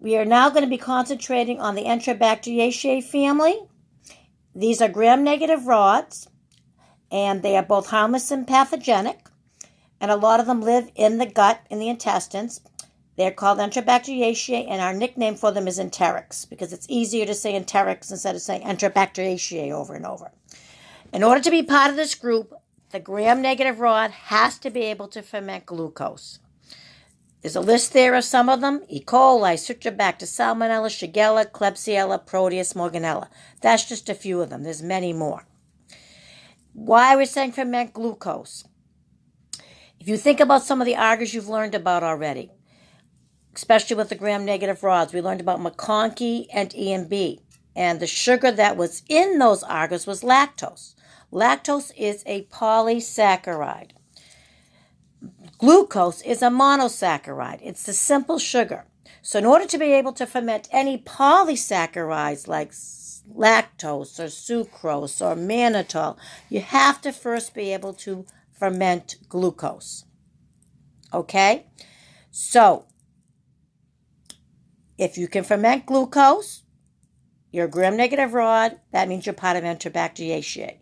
We are now going to be concentrating on the Enterobacteriaceae family. These are gram-negative rods, and they are both harmless and pathogenic, and a lot of them live in the gut, in the intestines. They're called Enterobacteriaceae, and our nickname for them is enterics, because it's easier to say enterics instead of saying Enterobacteriaceae over and over. In order to be part of this group, the gram-negative rod has to be able to ferment glucose. There's a list there of some of them: E. coli, Citrobacter, Salmonella, Shigella, Klebsiella, Proteus, Morganella. That's just a few of them. There's many more. Why we're saying ferment glucose? If you think about some of the agars you've learned about already, especially with the gram-negative rods, we learned about McConkey and EMB. And the sugar that was in those agars was lactose. Lactose is a polysaccharide. Glucose is a monosaccharide. It's the simple sugar. So in order to be able to ferment any polysaccharides like lactose or sucrose or mannitol, you have to first be able to ferment glucose. Okay? So, if you can ferment glucose, you're a gram-negative rod. That means you're part of Enterobacteriaceae.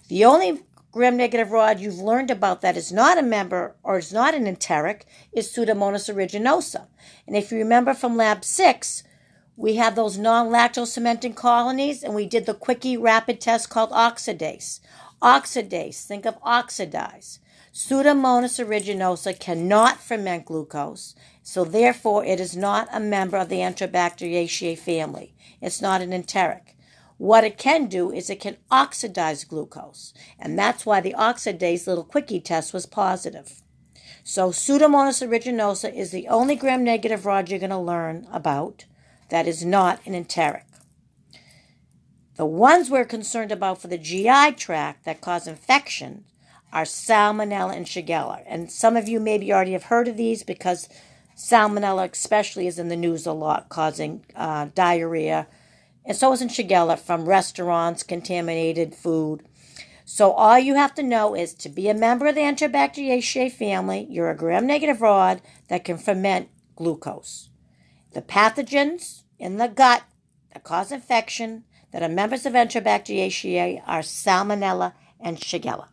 The only gram-negative rod you've learned about that is not a member or is not an enteric is Pseudomonas aeruginosa. And if you remember from Lab 6, we have those non-lactose fermenting colonies, and we did the quickie rapid test called oxidase. Oxidase, think of oxidize. Pseudomonas aeruginosa cannot ferment glucose, so therefore it is not a member of the Enterobacteriaceae family. It's not an enteric. What it can do is it can oxidize glucose, and that's why the oxidase little quickie test was positive. So Pseudomonas aeruginosa is the only gram-negative rod you're going to learn about that is not an enteric. The ones we're concerned about for the GI tract that cause infection are Salmonella and Shigella. And some of you maybe already have heard of these because Salmonella especially is in the news a lot, causing diarrhea. And so is Shigella from restaurants, contaminated food. So all you have to know is to be a member of the Enterobacteriaceae family, you're a gram-negative rod that can ferment glucose. The pathogens in the gut that cause infection that are members of Enterobacteriaceae are Salmonella and Shigella.